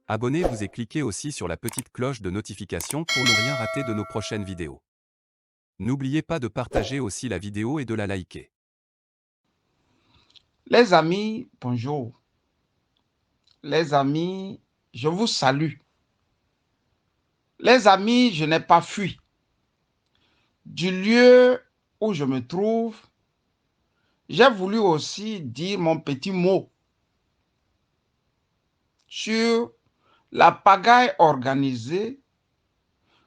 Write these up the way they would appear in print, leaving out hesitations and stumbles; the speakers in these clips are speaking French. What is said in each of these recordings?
Abonnez-vous et cliquez aussi sur la petite cloche de notification pour ne rien rater de nos prochaines vidéos. N'oubliez pas de partager aussi la vidéo et de la liker. Les amis, bonjour. Les amis, je vous salue. Les amis, je n'ai pas fui. Du lieu où je me trouve, j'ai voulu aussi dire mon petit mot sur la pagaille organisée,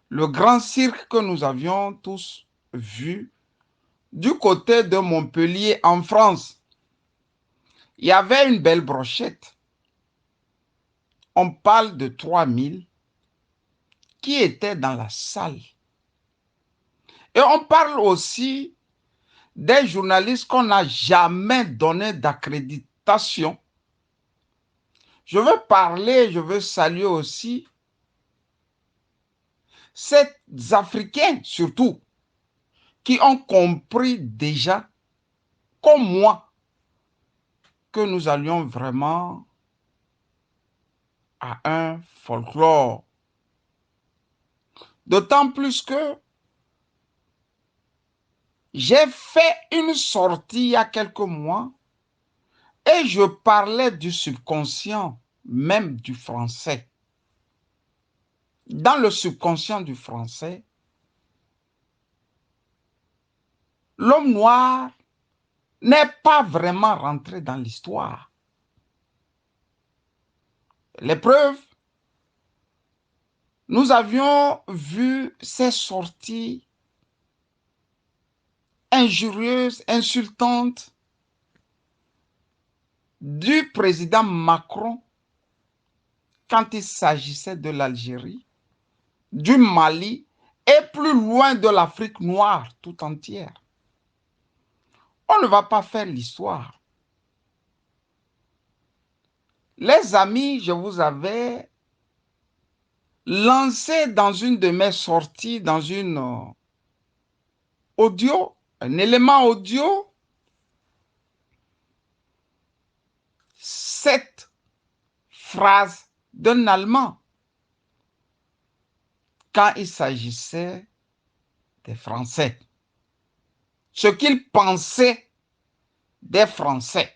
le grand cirque que nous avions tous vu du côté de Montpellier en France. Il y avait une belle brochette. On parle de 3000 qui étaient dans la salle. Et on parle aussi des journalistes qu'on n'a jamais donné d'accréditation. Je veux saluer aussi ces Africains surtout qui ont compris déjà, comme moi, que nous allions vraiment à un folklore. D'autant plus que j'ai fait une sortie il y a quelques mois et je parlais du subconscient, même du français. Dans le subconscient du français, l'homme noir n'est pas vraiment rentré dans l'histoire. Les preuves, nous avions vu ces sorties injurieuses, insultantes du président Macron quand il s'agissait de l'Algérie, du Mali et plus loin de l'Afrique noire tout entière. On ne va pas faire l'histoire. Les amis, je vous avais lancé dans une de mes sorties, dans une audio, un élément audio, cette phrase d'un Allemand quand il s'agissait des Français. Ce qu'il pensait des Français.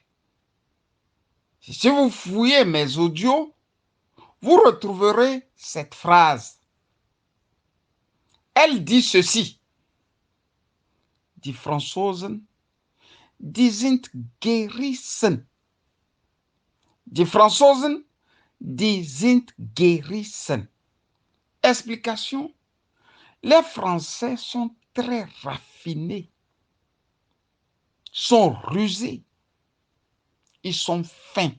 Si vous fouillez mes audios, vous retrouverez cette phrase. Elle dit ceci. Die Franzosen, die sind gerissen. Die Franzosen, die sind gerissen. Explication. Les Français sont très raffinés, sont rusés, ils sont fins.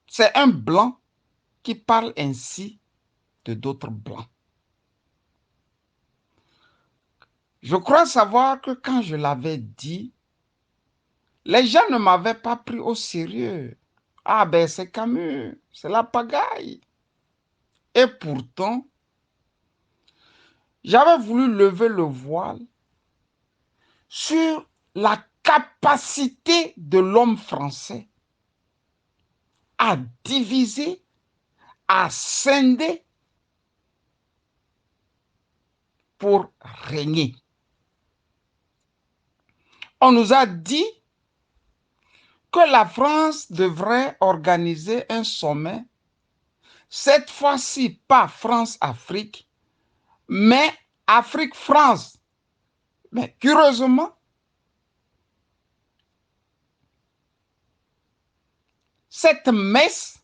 C'est un blanc qui parle ainsi de d'autres blancs. Je crois savoir que quand je l'avais dit, les gens ne m'avaient pas pris au sérieux. Ah ben c'est Camus, c'est la pagaille. Et pourtant, j'avais voulu lever le voile sur la capacité de l'homme français à diviser, à scinder pour régner. On nous a dit que la France devrait organiser un sommet, cette fois-ci pas France-Afrique, mais Afrique-France. Mais curieusement, cette messe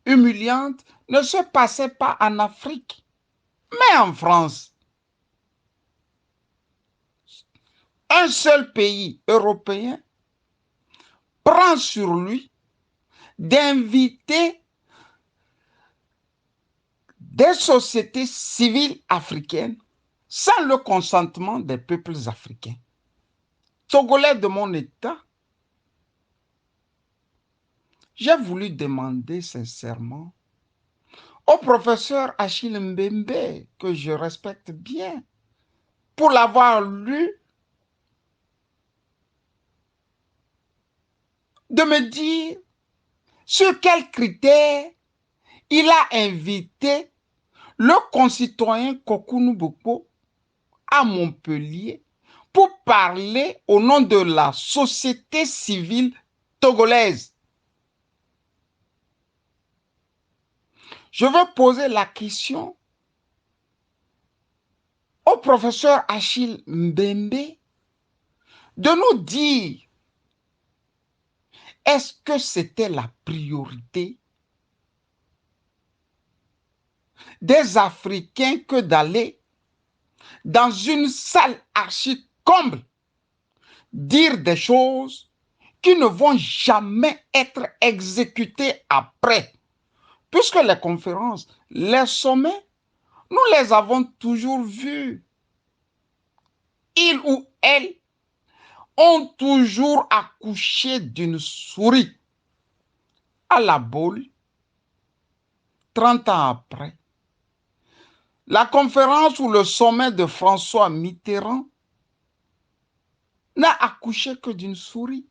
humiliante ne se passait pas en Afrique, mais en France. Un seul pays européen prend sur lui d'inviter des sociétés civiles africaines sans le consentement des peuples africains. Togolais de mon État, j'ai voulu demander sincèrement au professeur Achille Mbembe, que je respecte bien, pour l'avoir lu, de me dire sur quels critères il a invité le concitoyen Kokounou Bokpo à Montpellier pour parler au nom de la société civile togolaise. Je veux poser la question au professeur Achille Mbembe de nous dire, est-ce que c'était la priorité des Africains que d'aller dans une salle archi-comble dire des choses qui ne vont jamais être exécutées après? Puisque les conférences, les sommets, nous les avons toujours vus. Il ou elle ont toujours accouché d'une souris à la boule 30 ans après. La conférence ou le sommet de François Mitterrand n'a accouché que d'une souris.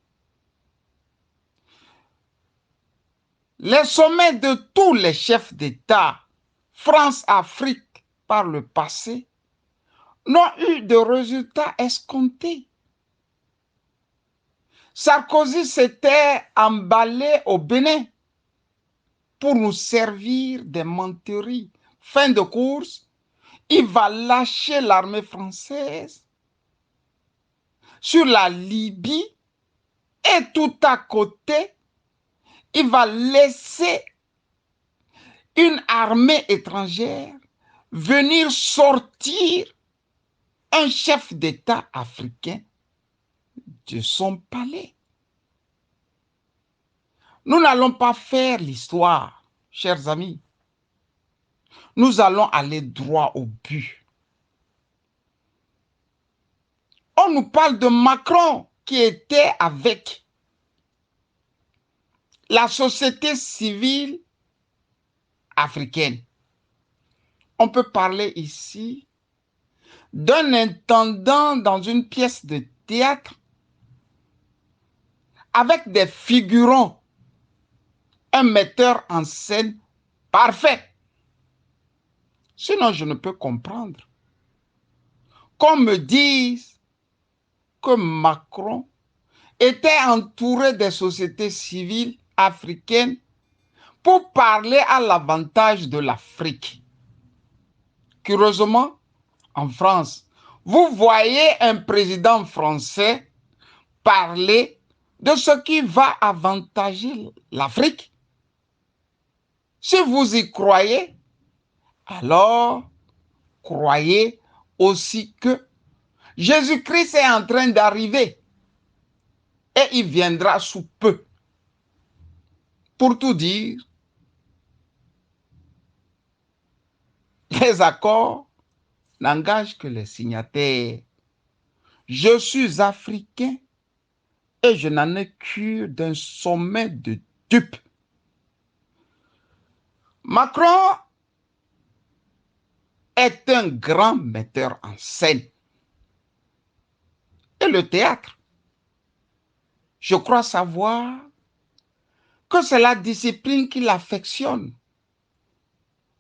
Les sommets de tous les chefs d'État, France-Afrique par le passé, n'ont eu de résultats escomptés. Sarkozy s'était emballé au Bénin pour nous servir des menteries. Fin de course, il va lâcher l'armée française sur la Libye et tout à côté, il va laisser une armée étrangère venir sortir un chef d'État africain de son palais. Nous n'allons pas faire l'histoire, chers amis. Nous allons aller droit au but. On nous parle de Macron qui était avec la société civile africaine. On peut parler ici d'un intendant dans une pièce de théâtre avec des figurants, un metteur en scène parfait. Sinon, je ne peux comprendre qu'on me dise que Macron était entouré des sociétés civiles africaines pour parler à l'avantage de l'Afrique. Curieusement, en France, vous voyez un président français parler de ce qui va avantager l'Afrique. Si vous y croyez, alors croyez aussi que Jésus-Christ est en train d'arriver et il viendra sous peu. Pour tout dire, les accords n'engagent que les signataires. Je suis africain et je n'en ai cure d'un sommet de dupes. Macron est un grand metteur en scène. Et le théâtre, je crois savoir que c'est la discipline qu'il affectionne.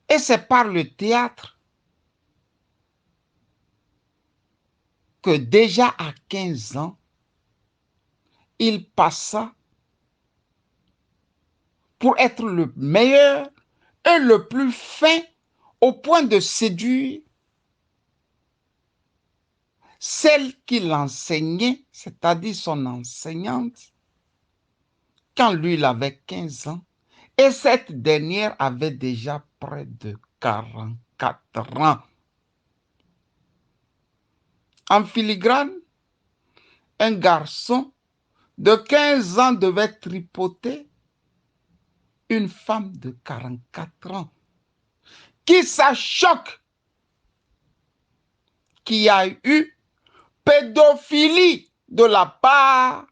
Et c'est par le théâtre que déjà à 15 ans, il passa pour être le meilleur et le plus fin au point de séduire celle qui l'enseignait, c'est-à-dire son enseignante, quand lui il avait 15 ans, et cette dernière avait déjà près de 44 ans. En filigrane, un garçon de 15 ans devait tripoter une femme de 44 ans qui s'achoque qu'il y a eu pédophilie de la part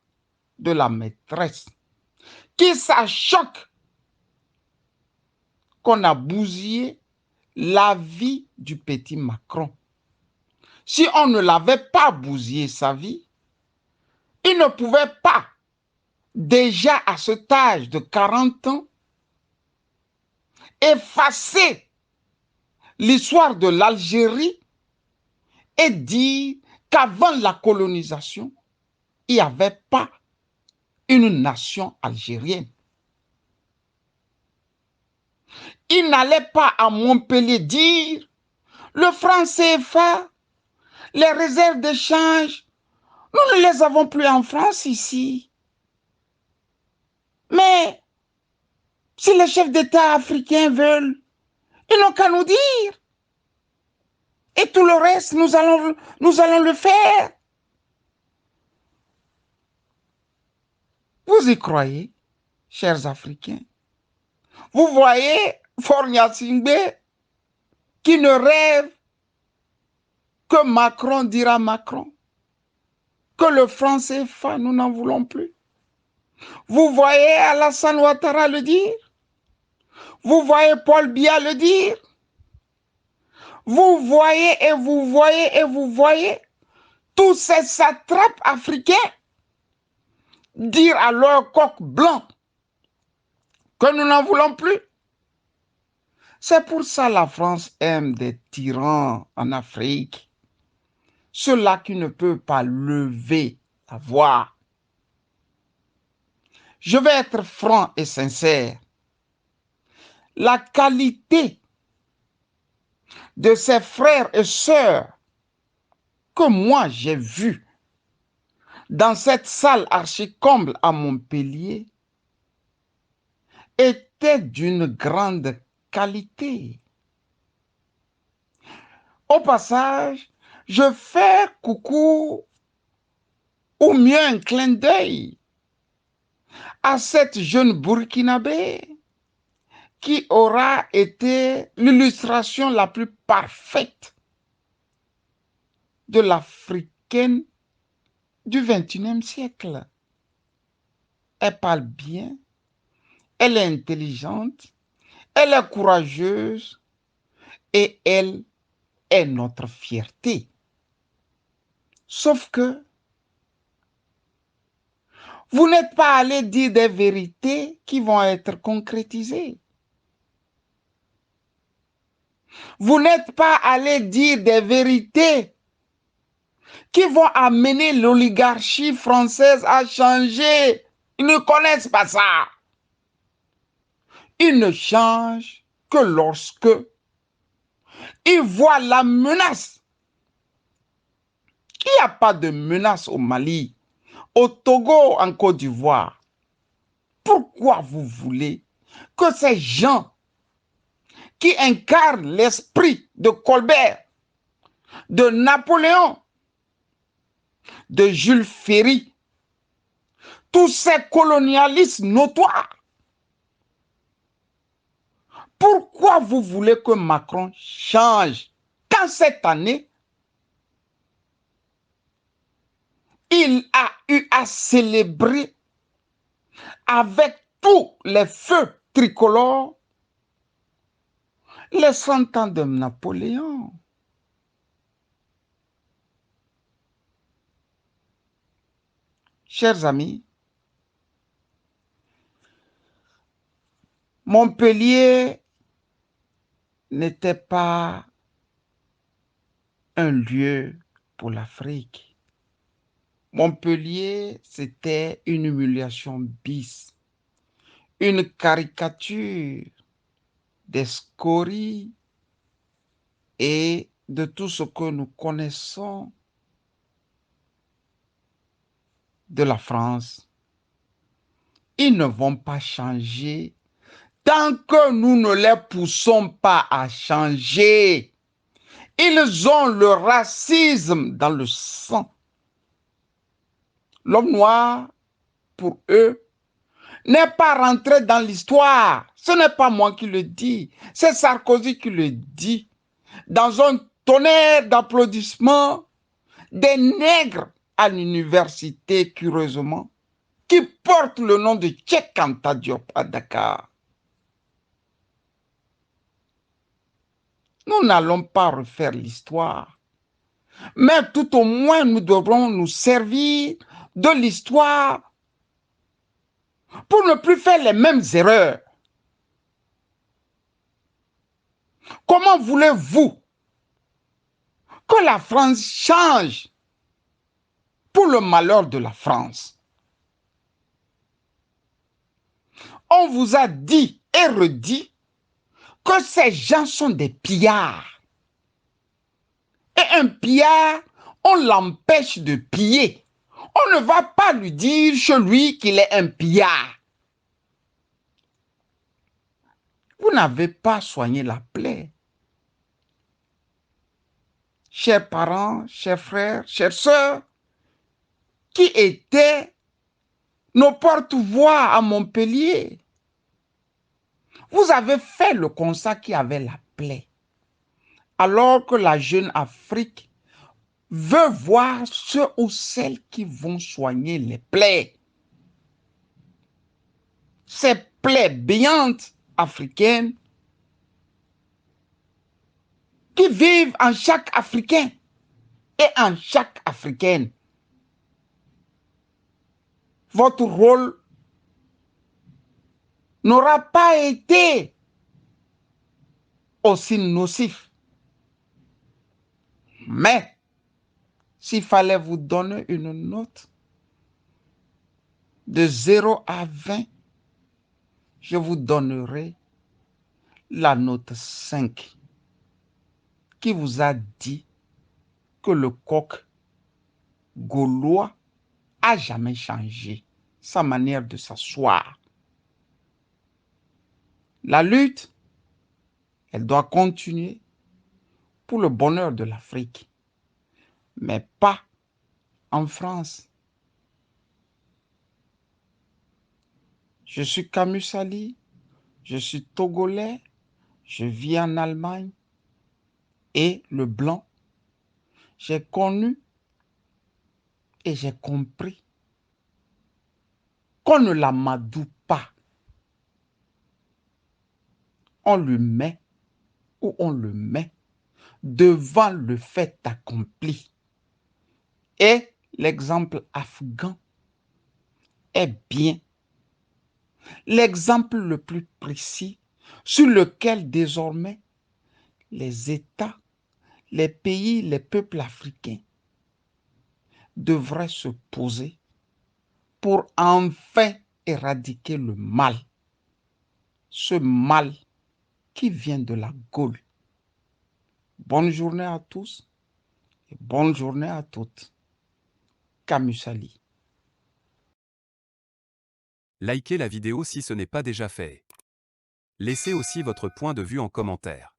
de la maîtresse, qui s'achoque qu'on a bousillé la vie du petit Macron. Si on ne l'avait pas bousillé sa vie, il ne pouvait pas, déjà à cet âge de 40 ans, effacer l'histoire de l'Algérie et dire qu'avant la colonisation, il n'y avait pas une nation algérienne. Il n'allait pas à Montpellier dire le franc CFA, les réserves d'échange, nous ne les avons plus en France ici. Mais si les chefs d'État africains veulent, ils n'ont qu'à nous dire. Et tout le reste, nous allons le faire. Vous y croyez, chers Africains? Vous voyez Fornia Singbe qui ne rêve que Macron dira Macron, que le franc CFA, nous n'en voulons plus. Vous voyez Alassane Ouattara le dire. Vous voyez Paul Biya le dire. Vous voyez et vous voyez et vous voyez tous ces satrapes africains dire à leur coq blanc que nous n'en voulons plus. C'est pour ça que la France aime des tyrans en Afrique. Ceux-là qui ne peuvent pas lever la voix. Je vais être franc et sincère. La qualité de ces frères et sœurs que moi j'ai vus dans cette salle archi-comble à Montpellier était d'une grande qualité. Au passage, je fais coucou ou mieux un clin d'œil à cette jeune Burkinabé qui aura été l'illustration la plus parfaite de l'Africaine du XXIe siècle. Elle parle bien, elle est intelligente, elle est courageuse et elle est notre fierté. Sauf que vous n'êtes pas allé dire des vérités qui vont être concrétisées. Vous n'êtes pas allé dire des vérités qui vont amener l'oligarchie française à changer. Ils ne connaissent pas ça. Ils ne changent que lorsque ils voient la menace. Il n'y a pas de menace au Mali, au Togo, en Côte d'Ivoire. Pourquoi vous voulez que ces gens qui incarnent l'esprit de Colbert, de Napoléon, de Jules Ferry, tous ces colonialistes notoires, pourquoi vous voulez que Macron change quand cette année, il a eu à célébrer avec tous les feux tricolores les 100 ans de Napoléon? Chers amis, Montpellier n'était pas un lieu pour l'Afrique. Montpellier, c'était une humiliation bis, une caricature des scories et de tout ce que nous connaissons de la France. Ils ne vont pas changer tant que nous ne les poussons pas à changer. Ils ont le racisme dans le sang. L'homme noir, pour eux, n'est pas rentré dans l'histoire. Ce n'est pas moi qui le dis, c'est Sarkozy qui le dit. Dans un tonnerre d'applaudissements, des nègres à l'université, curieusement, qui portent le nom de Cheikh Anta Diop à Dakar. Nous n'allons pas refaire l'histoire, mais tout au moins nous devrons nous servir de l'histoire pour ne plus faire les mêmes erreurs. Comment voulez-vous que la France change pour le malheur de la France? On vous a dit et redit que ces gens sont des pillards. Et un pillard, on l'empêche de piller. On ne va pas lui dire chez lui qu'il est un pillard. Vous n'avez pas soigné la plaie. Chers parents, chers frères, chères sœurs, qui étaient nos porte-voix à Montpellier, vous avez fait le constat qu'il y avait la plaie. Alors que la jeune Afrique veut voir ceux ou celles qui vont soigner les plaies. Ces plaies béantes africaines qui vivent en chaque Africain et en chaque Africaine. Votre rôle n'aura pas été aussi nocif. Mais s'il fallait vous donner une note de 0 à 20, je vous donnerai la note 5 qui vous a dit que le coq gaulois a jamais changé sa manière de s'asseoir. La lutte, elle doit continuer pour le bonheur de l'Afrique, mais pas en France. Je suis Camus Sali, je suis togolais, je vis en Allemagne et le blanc, j'ai connu et j'ai compris qu'on ne l'amadoue pas. On lui met ou on le met devant le fait accompli. Et l'exemple afghan est bien l'exemple le plus précis sur lequel désormais les États, les pays, les peuples africains devraient se poser pour enfin éradiquer le mal. Ce mal qui vient de la Gaule. Bonne journée à tous et bonne journée à toutes. Camus Sali. Likez la vidéo si ce n'est pas déjà fait. Laissez aussi votre point de vue en commentaire.